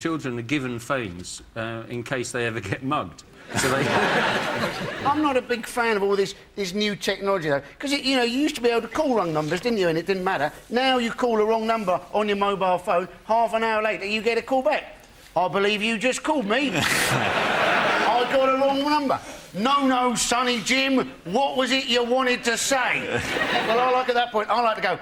Children are given phones in case they ever get mugged. So they... I'm not a big fan of all this new technology, though, because, you know, you used to be able to call wrong numbers, didn't you, and it didn't matter. Now you call the wrong number on your mobile phone, half an hour later you get a call back. I believe you just called me. I got a wrong number. No, Sonny Jim, what was it you wanted to say? Well, I like at that point, I like to go...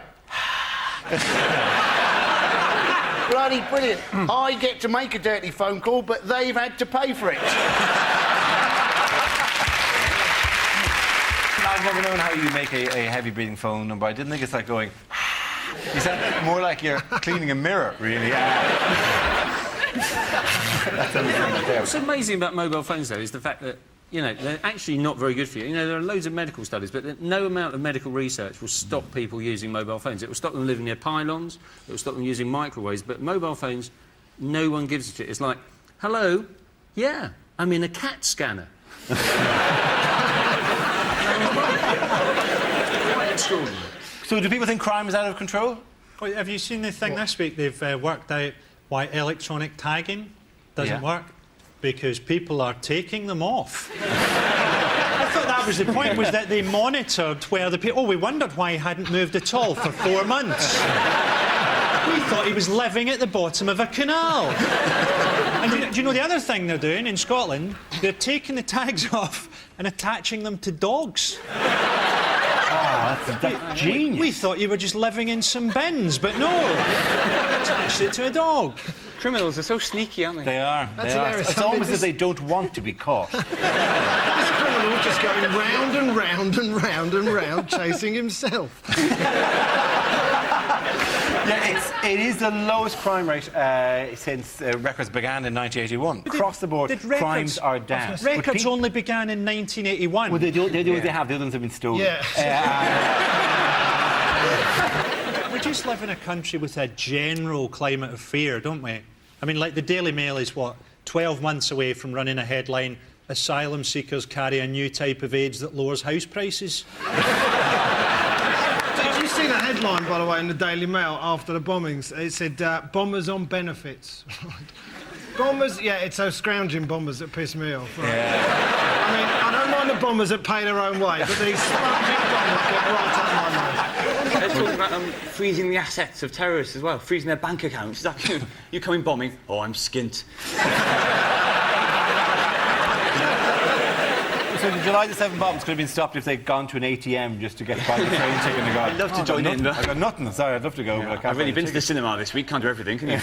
Bloody brilliant. I get to make a dirty phone call, but they've had to pay for it. I've never known how you make a heavy-breathing phone number. I didn't think it's like going... You sound more like you're cleaning a mirror, really. What's amazing about mobile phones, though, is the fact that, you know, they're actually not very good for you. You know, there are loads of medical studies, but no amount of medical research will stop people using mobile phones. It will stop them living near pylons, it will stop them using microwaves, but mobile phones, no one gives a shit. It's like, hello, yeah, I'm in a CAT scanner. Quite extraordinary. So do people think crime is out of control? Well, have you seen the thing this week? They've worked out why electronic tagging doesn't work. Because people are taking them off. I thought that was the point, was that they monitored where the people... Oh, we wondered why he hadn't moved at all for 4 months. We thought he was living at the bottom of a canal. And do you know the other thing they're doing in Scotland? They're taking the tags off and attaching them to dogs. Oh, that's genius. We thought you were just living in some bins, but no. Attached it to a dog. Criminals are so sneaky, aren't they? They are. That's they hilarious. Are. It's almost as they don't want to be caught. This criminal just going round and round and round and round, chasing himself. Yeah, it is the lowest crime rate since records began in 1981. Across the board, crimes are down. Records only began in 1981. Well, they do what they have. The other ones have been stolen. Yeah. We just live in a country with a general climate of fear, don't we? I mean, like, the Daily Mail is, what, 12 months away from running a headline, asylum seekers carry a new type of AIDS that lowers house prices. Did you see the headline, by the way, in the Daily Mail after the bombings? It said, bombers on benefits. Bombers, yeah, it's those scrounging bombers that piss me off. Right? Yeah. I mean, I don't mind the bombers that pay their own way, but these scrounging bombers get right up my nose. They're talking about freezing the assets of terrorists as well, freezing their bank accounts. It's like, you come in bombing, oh, I'm skint. So the July the 7th bombs could have been stopped if they'd gone to an ATM just to get by the train ticket and gone. I'd love to join in, but... I've got nothing. Sorry, I'd love to go, but I can't. I've really been to the cinema this week, can't do everything, can you?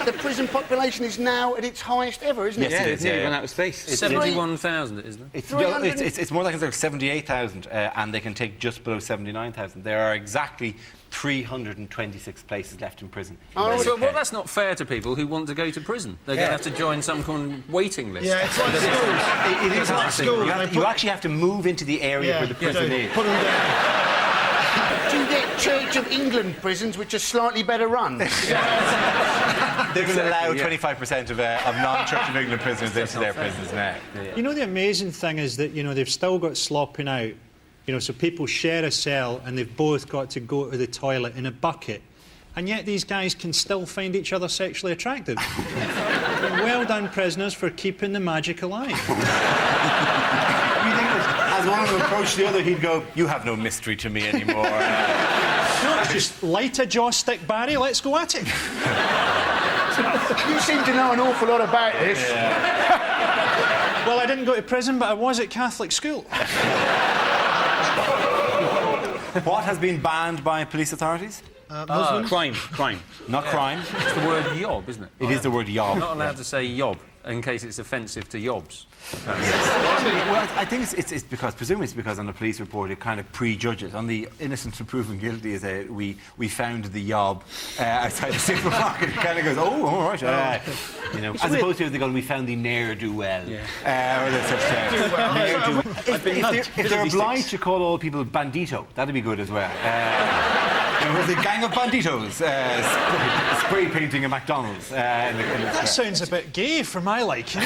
The prison population is now at its highest ever, isn't it? Yeah, it's nearly run out of space. It's 71,000, isn't it? It's more like it's like 78,000, and they can take just below 79,000. There are exactly 326 places left in prison. Oh, well, that's not fair to people who want to go to prison. They're going to have to join some kind of waiting list. Yeah, it's like schools. It is like schools. You actually have to move into the area where the prison is. Put them down. Do you get Church of England prisons which are slightly better run? They're going to allow 25% of non-Church of England prisoners into their prisons now. Yeah. You know, the amazing thing is that, you know, they've still got slopping out. You know, so people share a cell and they've both got to go to the toilet in a bucket. And yet these guys can still find each other sexually attractive. Well done, prisoners, for keeping the magic alive. As one of them approached the other, he'd go, "You have no mystery to me anymore." No, it's just light a jaw stick, Barry, let's go at it. You seem to know an awful lot about this. Yeah. Well, I didn't go to prison, but I was at Catholic school. What has been banned by police authorities? Crime. Not crime. It's the word yob, isn't it? It is the word yob. You're not allowed to say yob in case it's offensive to yobs. Well, I think it's because, presumably it's because on the police report it kind of prejudges. On the innocent until proven guilty, is we found the yob outside the supermarket. It kind of goes, oh, all right. You know, as opposed to if they go, we found the ne'er-do-well. Yeah. Or if they're obliged to call all people bandito, that'd be good as well. There's a gang of banditos spray painting a McDonald's. That sounds a bit gay for my liking.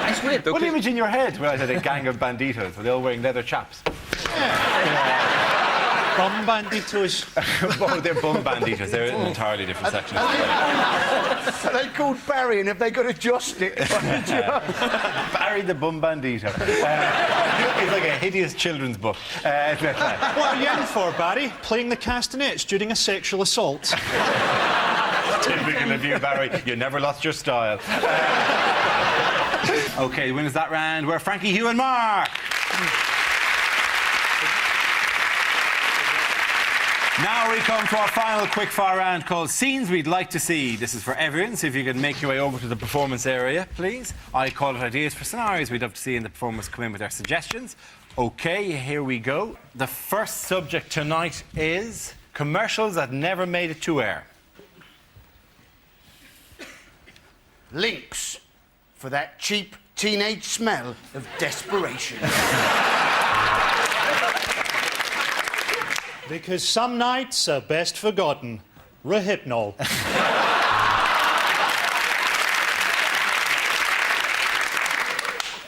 It's weird, though. What image in your head when I said a gang of banditos? Were they all wearing leather chaps? Yeah. Bum banditos. Oh, they're bum banditos. They're an entirely different section. Are they called Barry, and have they got to adjust it? Barry the bum bandito. It's like a hideous children's book. What are you in for, Barry? Playing the castanets during a sexual assault. Typical of you, Barry. You never lost your style. OK, the winners that round were Frankie, Hugh and Mark. Now we come to our final quickfire round called Scenes We'd Like to See. This is for everyone, so if you can make your way over to the performance area, please. I call it ideas for scenarios we'd love to see in the performers. Come in with their suggestions. OK, here we go. The first subject tonight is commercials that never made it to air. Lynx, for that cheap teenage smell of desperation. Because some nights are best forgotten. Rehypnol.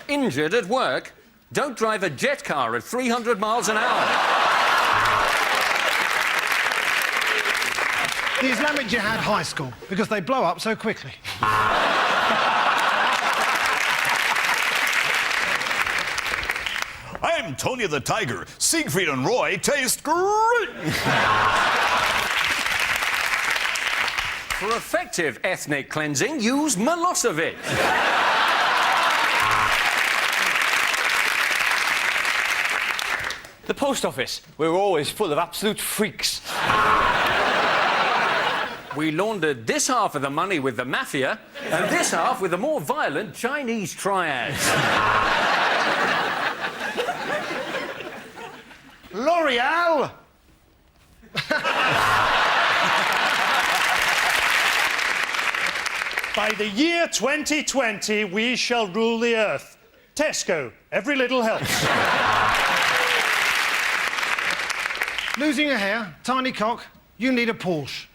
Injured at work? Don't drive a jet car at 300 miles an hour. The Islamic Jihad High School, because they blow up so quickly. I'm Tony the Tiger. Siegfried and Roy taste great. For effective ethnic cleansing, use Milosevic. The post office. We're always full of absolute freaks. We laundered this half of the money with the mafia and this half with the more violent Chinese triads. L'Oreal! By the year 2020, we shall rule the earth. Tesco, every little helps. Losing a hair, tiny cock, you need a Porsche.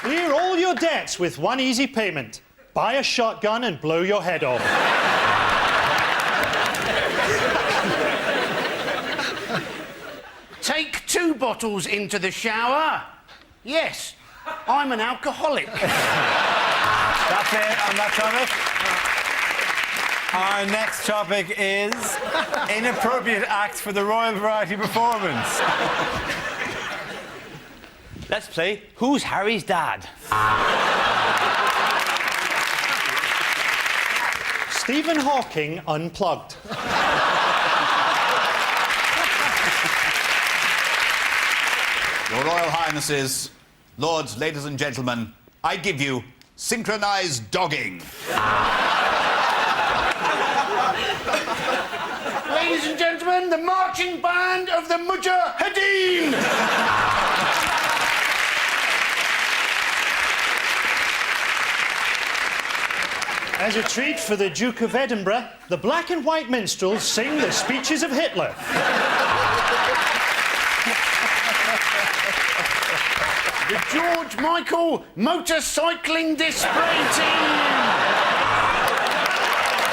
Clear all your debts with one easy payment. Buy a shotgun and blow your head off. Take 2 bottles into the shower. Yes, I'm an alcoholic. That's it on that topic. Our next topic is inappropriate acts for the Royal Variety Performance. Let's play Who's Harry's Dad? Stephen Hawking unplugged. Your Royal Highnesses, lords, ladies and gentlemen, I give you synchronised dogging. Ladies and gentlemen, the marching band of the Mujahideen! As a treat for the Duke of Edinburgh, the black and white minstrels sing the speeches of Hitler. The George Michael motorcycling display team!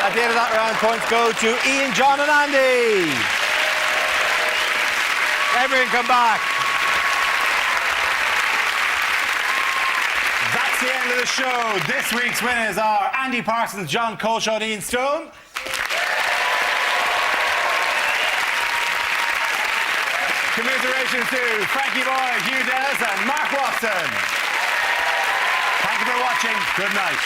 At the end of that round, points go to Ian, John and Andy. Everyone come back. That's the end of the show. This week's winners are Andy Parsons, John Colshaw and Ian Stone. Commiserations to Frankie Boy, Hugh Dennis and Mark Watson. Thank you for watching. Good night.